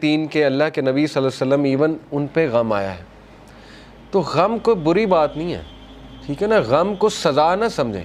مشرکین کے اللہ کے نبی صلی اللہ علیہ وسلم ایون ان پہ غم آیا ہے. تو غم کوئی بری بات نہیں ہے, ٹھیک ہے نا, غم کو سزا نہ سمجھیں.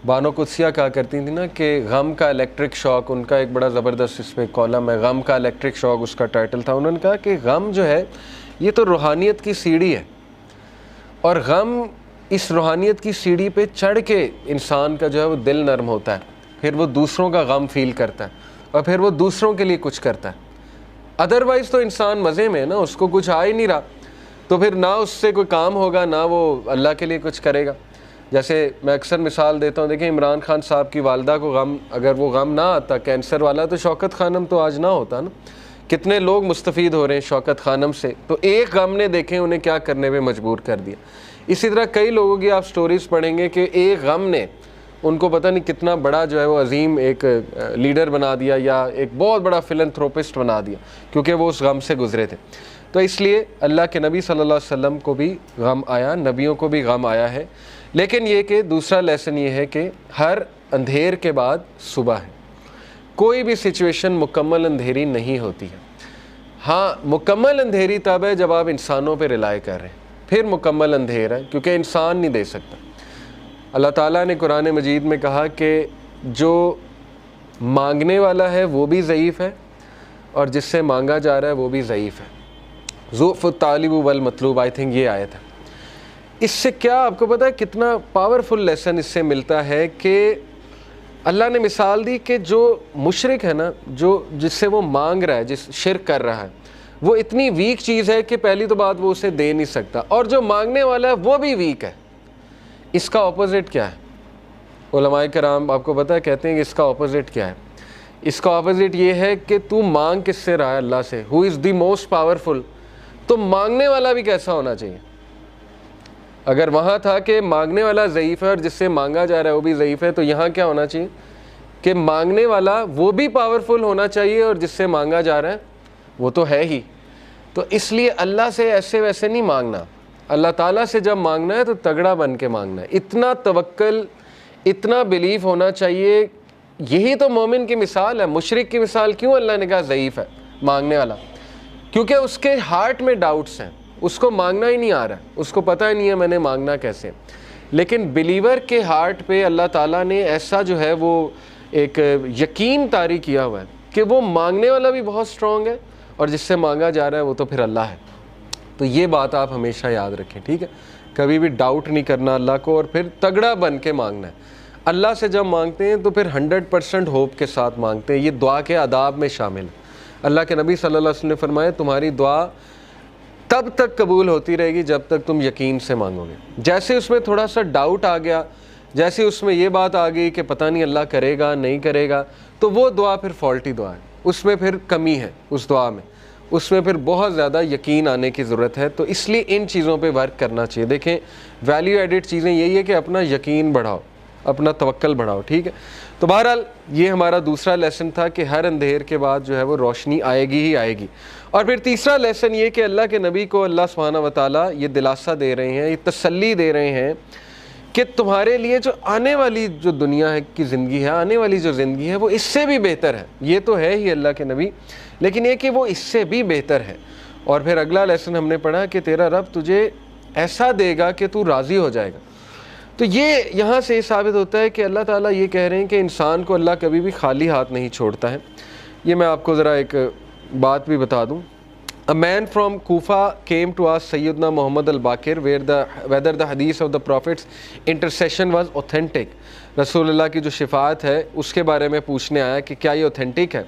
بانو قدسیہ کہا کرتی تھی نا کہ غم کا الیکٹرک شاک, ان کا ایک بڑا زبردست اس پہ کالم ہے, غم کا الیکٹرک شاک اس کا ٹائٹل تھا. انہوں نے کہا کہ غم جو ہے یہ تو روحانیت کی سیڑھی ہے, اور غم اس روحانیت کی سیڑھی پہ چڑھ کے انسان کا جو ہے وہ دل نرم ہوتا ہے, پھر وہ دوسروں کا غم فیل کرتا ہے اور پھر وہ دوسروں کے لیے کچھ کرتا ہے. ادروائز تو انسان مزے میں ہے نا, اس کو کچھ آ ہی نہیں رہا, تو پھر نہ اس سے کوئی کام ہوگا نہ وہ اللہ کے لیے کچھ کرے گا. جیسے میں اکثر مثال دیتا ہوں, دیکھیں عمران خان صاحب کی والدہ کو غم, اگر وہ غم نہ آتا کینسر والا, تو شوکت خانم تو آج نہ ہوتا نا. کتنے لوگ مستفید ہو رہے ہیں شوکت خانم سے, تو ایک غم نے دیکھیں انہیں کیا کرنے پہ مجبور کر دیا. اسی طرح کئی لوگوں کی آپ سٹوریز پڑھیں گے کہ ایک غم نے ان کو پتہ نہیں کتنا بڑا جو ہے وہ عظیم ایک لیڈر بنا دیا, یا ایک بہت بڑا فلنتھروپسٹ بنا دیا, کیونکہ وہ اس غم سے گزرے تھے. تو اس لیے اللہ کے نبی صلی اللہ علیہ وسلم کو بھی غم آیا, نبیوں کو بھی غم آیا ہے. لیکن یہ کہ دوسرا لیسن یہ ہے کہ ہر اندھیر کے بعد صبح ہے. کوئی بھی سچویشن مکمل اندھیری نہیں ہوتی ہے. ہاں مکمل اندھیری تب ہے جب آپ انسانوں پہ رلائے کر رہے ہیں, پھر مکمل اندھیر ہے, کیونکہ انسان نہیں دے سکتا. اللہ تعالیٰ نے قرآن مجید میں کہا کہ جو مانگنے والا ہے وہ بھی ضعیف ہے, اور جس سے مانگا جا رہا ہے وہ بھی ضعیف ہے. ضعف الطالب والمطلوب, آئی تھنک یہ آیت ہے. اس سے کیا آپ کو پتہ ہے کتنا پاورفل لیسن اس سے ملتا ہے کہ اللہ نے مثال دی کہ جو مشرک ہے نا, جو جس سے وہ مانگ رہا ہے, جس شرک کر رہا ہے, وہ اتنی ویک چیز ہے کہ پہلی تو بات وہ اسے دے نہیں سکتا, اور جو مانگنے والا ہے وہ بھی ویک ہے. اس کا اپوزٹ کیا ہے؟ علماء کرام آپ کو پتہ ہے کہتے ہیں کہ اس کا اپوزٹ کیا ہے. اس کا اپوزٹ یہ ہے کہ تو مانگ کس سے رہا ہے؟ اللہ سے, ہو از دی موسٹ پاورفل. تو مانگنے والا بھی کیسا ہونا چاہیے؟ اگر وہاں تھا کہ مانگنے والا ضعیف ہے اور جس سے مانگا جا رہا ہے وہ بھی ضعیف ہے, تو یہاں کیا ہونا چاہیے کہ مانگنے والا وہ بھی پاورفل ہونا چاہیے اور جس سے مانگا جا رہا ہے وہ تو ہے ہی. تو اس لیے اللہ سے ایسے ویسے نہیں مانگنا. اللہ تعالیٰ سے جب مانگنا ہے تو تگڑا بن کے مانگنا ہے. اتنا توکل, اتنا بیلیف ہونا چاہیے. یہی تو مومن کی مثال ہے. مشرک کی مثال کیوں اللہ نے کہا ضعیف ہے مانگنے والا؟ کیونکہ اس کے ہارٹ میں ڈاؤٹس ہیں, اس کو مانگنا ہی نہیں آ رہا ہے, اس کو پتہ ہی نہیں ہے میں نے مانگنا کیسے. لیکن بلیور کے ہارٹ پہ اللہ تعالیٰ نے ایسا جو ہے وہ ایک یقین طاری کیا ہوا ہے کہ وہ مانگنے والا بھی بہت سٹرونگ ہے, اور جس سے مانگا جا رہا ہے وہ تو پھر اللہ ہے. تو یہ بات آپ ہمیشہ یاد رکھیں, ٹھیک ہے؟ کبھی بھی ڈاؤٹ نہیں کرنا اللہ کو, اور پھر تگڑا بن کے مانگنا ہے. اللہ سے جب مانگتے ہیں تو پھر 100% ہوپ کے ساتھ مانگتے ہیں. یہ دعا کے آداب میں شامل ہے. اللہ کے نبی صلی اللہ علیہ وسلم نے فرمایا تمہاری دعا تب تک قبول ہوتی رہے گی جب تک تم یقین سے مانگو گے. جیسے اس میں تھوڑا سا ڈاؤٹ آ گیا, جیسے اس میں یہ بات آ گئی کہ پتہ نہیں اللہ کرے گا نہیں کرے گا, تو وہ دعا پھر فالٹی دعا ہے, اس میں پھر کمی ہے اس دعا میں, اس میں پھر بہت زیادہ یقین آنے کی ضرورت ہے. تو اس لیے ان چیزوں پہ ورک کرنا چاہیے. دیکھیں ویلیو ایڈڈ چیزیں یہی ہے کہ اپنا یقین بڑھاؤ, اپنا توکل بڑھاؤ, ٹھیک ہے؟ تو بہرحال یہ ہمارا دوسرا لیسن تھا کہ ہر اندھیر کے بعد جو ہے وہ روشنی آئے گی ہی آئے گی. اور پھر تیسرا لیسن یہ کہ اللہ کے نبی کو اللہ سبحانہ و تعالیٰ یہ دلاسا دے رہے ہیں, یہ تسلی دے رہے ہیں کہ تمہارے لیے جو آنے والی جو دنیا ہے کی زندگی ہے, آنے والی جو زندگی ہے وہ اس سے بھی بہتر ہے. یہ تو ہے ہی اللہ کے نبی, لیکن یہ کہ وہ اس سے بھی بہتر ہے. اور پھر اگلا لیسن ہم نے پڑھا کہ تیرا رب تجھے ایسا دے گا کہ تو راضی ہو جائے گا. تو یہ یہاں سے یہ ثابت ہوتا ہے کہ اللہ تعالیٰ یہ کہہ رہے ہیں کہ انسان کو اللہ کبھی بھی خالی ہاتھ نہیں چھوڑتا ہے. یہ میں آپ کو ذرا ایک بات بھی بتا دوں. A man from Kufa came to ask Sayyidina Muhammad al-Baqir whether the hadith of the Prophet's intercession was authentic. رسول اللہ کی جو شفاعت ہے اس کے بارے میں پوچھنے آیا کہ کیا یہ authentic ہے.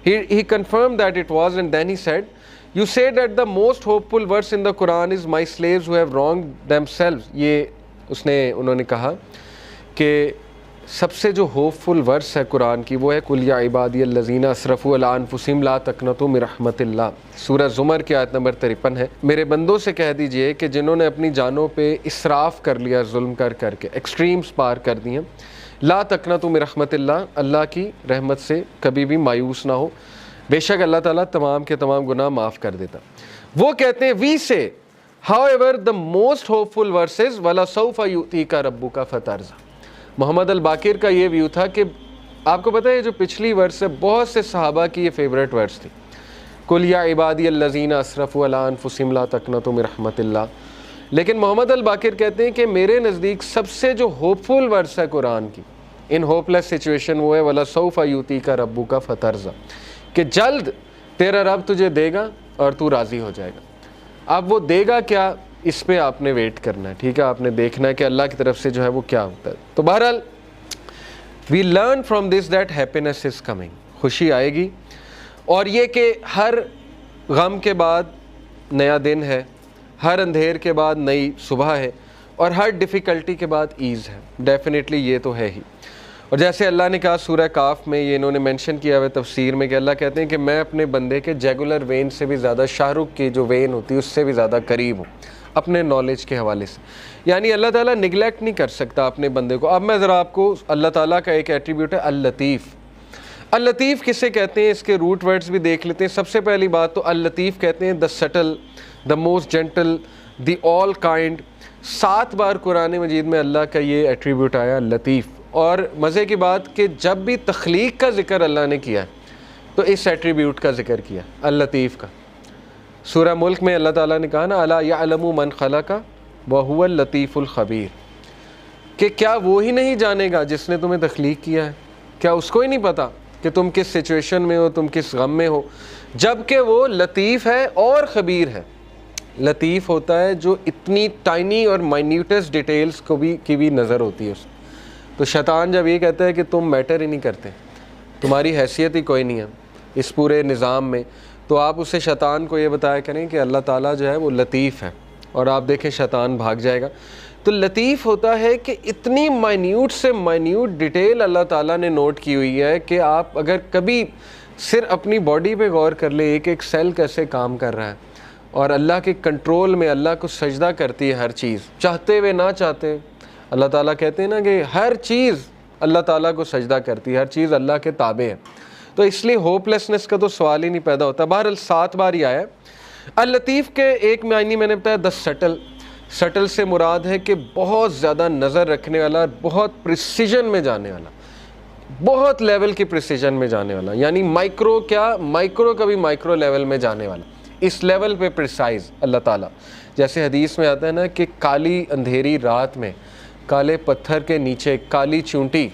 He confirmed that it was, and then he said, you say that the most hopeful verse in the Quran is my slaves who have wronged themselves. یہ انہوں نے کہا کہ سب سے جو ہوپ فل ورس ہے قرآن کی وہ ہے قل یا عبادی الذین اسرفوا علی انفسہم لا تقنطوا من رحمت اللہ. سورہ زمر کی آیت نمبر 53 ہے. میرے بندوں سے کہہ دیجئے کہ جنہوں نے اپنی جانوں پہ اسراف کر لیا, ظلم کر کے ایکسٹریمز پار کر دی ہیں, لا تقنطوا من رحمت اللہ, اللہ کی رحمت سے کبھی بھی مایوس نہ ہو, بے شک اللہ تعالیٰ تمام کے تمام گناہ معاف کر دیتا. وہ کہتے ہیں وی سے however the most hopeful verse is وَلَسَوْفَ يُؤْتِيكَ رَبُّكَ فَتَرْضَىٰ. محمد الباقر کا یہ ویو تھا کہ آپ کو پتہ ہے جو پچھلی ورس ہے بہت سے صحابہ کی یہ فیوریٹ ورس تھی قل یا عبادی الذین اسرفوا علی انفسہم لا تقنطوا من رحمت اللہ. لیکن محمد الباقر کہتے ہیں کہ میرے نزدیک سب سے جو ہوپ فل ورس ہے قرآن کی ان ہوپ لیس سچویشن وہ ہے وَلَسَوْفَ يُؤْتِيكَ رَبُّكَ فَتَرْضَىٰ، کہ جلد تیرا رب تجھے دے گا اور تو راضی ہو جائے گا. اب وہ دے گا کیا، اس پہ آپ نے ویٹ کرنا ہے، ٹھیک ہے، آپ نے دیکھنا ہے کہ اللہ کی طرف سے جو ہے وہ کیا ہوتا ہے. تو بہرحال we learn from this that happiness is coming, خوشی آئے گی، اور یہ کہ ہر غم کے بعد نیا دن ہے، ہر اندھیر کے بعد نئی صبح ہے، اور ہر ڈیفیکلٹی کے بعد ایز ہے. ڈیفینیٹلی یہ تو ہے ہی. اور جیسے اللہ نے کہا سورہ کاف میں، یہ انہوں نے مینشن کیا ہوا تفسیر میں، کہ اللہ کہتے ہیں کہ میں اپنے بندے کے جیگولر وین سے بھی زیادہ، شاہ رخ کی جو وین ہوتی ہے اس سے بھی زیادہ قریب ہوں اپنے نالج کے حوالے سے. یعنی اللہ تعالیٰ نگلیکٹ نہیں کر سکتا اپنے بندے کو. اب میں ذرا آپ کو اللہ تعالیٰ کا ایک ایٹریبیوٹ ہے اللطیف. اللطیف کسے کہتے ہیں، اس کے روٹ ورڈز بھی دیکھ لیتے ہیں. سب سے پہلی بات تو اللطیف کہتے ہیں the subtle, the most gentle, the all kind. 7 بار قرآن مجید میں اللہ کا یہ ایٹریبیوٹ آیا لطیف. اور مزے کی بات کہ جب بھی تخلیق کا ذکر اللہ نے کیا تو اس ایٹریبیوٹ کا ذکر کیا اللطیف کا. سورہ ملک میں اللہ تعالیٰ نے کہا نا الا یعلم من خلق وہو اللطیف الخبیر، کہ کیا وہ ہی نہیں جانے گا جس نے تمہیں تخلیق کیا ہے؟ کیا اس کو ہی نہیں پتا کہ تم کس سچویشن میں ہو، تم کس غم میں ہو؟ جبکہ وہ لطیف ہے اور خبیر ہے. لطیف ہوتا ہے جو اتنی ٹائنی اور مائنیوٹس ڈیٹیلز کو بھی کی بھی نظر ہوتی ہے اس. تو شیطان جب یہ کہتا ہے کہ تم میٹر ہی نہیں کرتے، تمہاری حیثیت ہی کوئی نہیں ہے اس پورے نظام میں، تو آپ اسے شیطان کو یہ بتایا کریں کہ اللہ تعالیٰ جو ہے وہ لطیف ہے، اور آپ دیکھیں شیطان بھاگ جائے گا. تو لطیف ہوتا ہے کہ اتنی مائنیوٹ سے مائنیوٹ ڈیٹیل اللہ تعالیٰ نے نوٹ کی ہوئی ہے کہ آپ اگر کبھی صرف اپنی باڈی پہ غور کر لیں، ایک ایک سیل کیسے کام کر رہا ہے، اور اللہ کے کنٹرول میں اللہ کو سجدہ کرتی ہے ہر چیز، چاہتے ہوئے نہ چاہتے. اللہ تعالیٰ کہتے ہیں نا کہ ہر چیز اللہ تعالیٰ کو سجدہ کرتی ہے، ہر چیز اللہ کے تابع ہے. تو اس لیے ہوپ لیسنس کا تو سوال ہی نہیں پیدا ہوتا. بہرحال 7 بار ہی آیا ہے. اللطیف کے ایک معنی میں نے بتایا دا سٹل. سٹل سے مراد ہے کہ بہت زیادہ نظر رکھنے والا، بہت پریسیجن میں جانے والا، بہت لیول کی پریسیجن میں جانے والا. یعنی مائکرو کیا، مائکرو کا بھی مائکرو لیول میں جانے والا، اس لیول پہ پریسائز اللہ تعالیٰ. جیسے حدیث میں آتا ہے نا کہ کالی اندھیری رات میں کالے پتھر کے نیچے کالی چونٹی،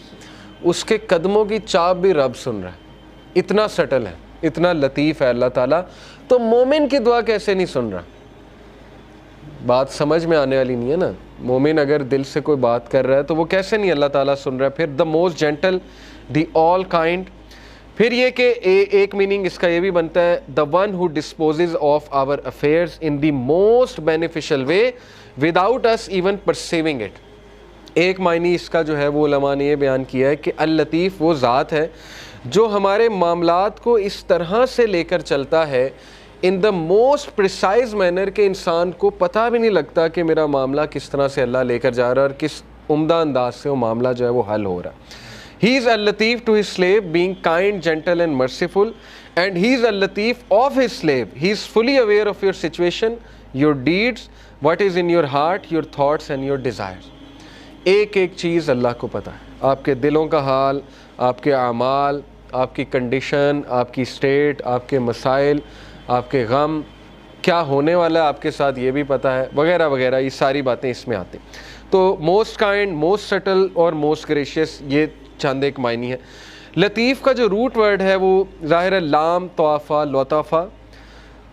اس کے قدموں کی چاپ بھی رب سن رہا ہے. اتنا سٹل ہے، اتنا لطیف ہے اللہ تعالیٰ. تو مومن کی دعا کیسے نہیں سن رہا؟ بات سمجھ میں آنے والی نہیں ہے نا. مومن اگر دل سے کوئی بات کر رہا ہے تو وہ کیسے نہیں اللہ تعالیٰ سن رہا ہے؟ پھر the most gentle, the all kind. پھر یہ کہ ایک میننگ اس کا یہ بھی بنتا ہے the one who disposes of our affairs in the most beneficial way without us even perceiving it. ایک معنی اس کا جو ہے وہ علماء نے یہ بیان کیا ہے کہ اللطیف وہ ذات ہے جو ہمارے معاملات کو اس طرح سے لے کر چلتا ہے ان دا موسٹ پریسائز مینر کہ انسان کو پتہ بھی نہیں لگتا کہ میرا معاملہ کس طرح سے اللہ لے کر جا رہا ہے اور کس عمدہ انداز سے وہ معاملہ جو ہے وہ حل ہو رہا ہے. He is al-Latif to his slave, being kind, gentle and merciful, and he is al-Latif of his slave. He is fully aware of your situation, your deeds, what is in your heart, your thoughts and your desires. ایک ایک چیز اللہ کو پتہ ہے، آپ کے دلوں کا حال، آپ کے اعمال، آپ کی کنڈیشن، آپ کی اسٹیٹ، آپ کے مسائل، آپ کے غم، کیا ہونے والا ہے آپ کے ساتھ یہ بھی پتہ ہے، وغیرہ وغیرہ. یہ ساری باتیں اس میں آتی. تو موسٹ کائنڈ، موسٹ سٹل اور موسٹ گریشیس، یہ چند ایک معنی ہے. لطیف کا جو روٹ ورڈ ہے وہ ظاہر ہے لام طوافہ لطافہ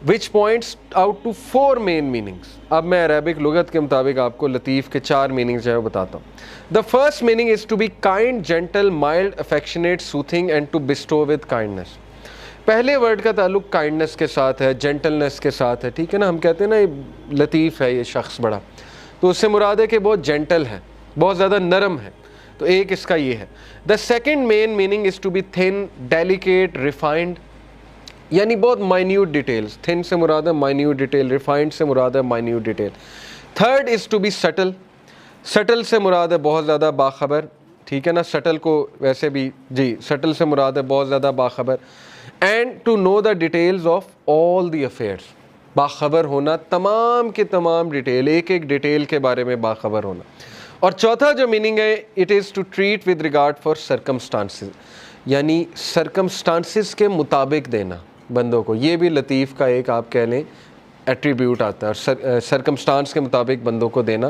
which points out to 4 main meanings. اب میں عربک لغت کے مطابق آپ کو لطیف کے 4 meanings جو ہے وہ بتاتا ہوں. The first meaning is to be kind, gentle, mild, affectionate, soothing and to bestow with kindness. پہلے ورڈ کا تعلق کائنڈنس کے ساتھ ہے، جینٹلنس کے ساتھ ہے، ٹھیک ہے نا. ہم کہتے ہیں نا یہ لطیف ہے یہ شخص بڑا، تو اس سے مراد ہے کہ بہت جینٹل ہے، بہت زیادہ نرم ہے. تو ایک اس کا یہ ہے. The second main meaning is to be thin, delicate, refined. یعنی بہت مائنیوٹ ڈیٹیلز. تھن سے مراد ہے مائنیوٹ ڈیٹیل، ریفائنڈ سے مراد ہے minute detail. Third is to be subtle. Subtle سے مراد ہے بہت زیادہ باخبر، ٹھیک ہے نا. سٹل کو ویسے بھی جی سٹل سے مراد ہے بہت زیادہ باخبر. And to know the details of all the affairs. باخبر ہونا تمام کے تمام ڈیٹیل، ایک ایک ڈیٹیل کے بارے میں باخبر ہونا. اور چوتھا جو میننگ ہے it is to treat with regard for circumstances. یعنی سرکمسٹانسز کے مطابق دینا، بندوں کو. یہ بھی لطیف کا ایک آپ کہہ لیں ایٹریبیوٹ آتا ہے, اور سرکمسٹانس کے مطابق بندوں کو دینا.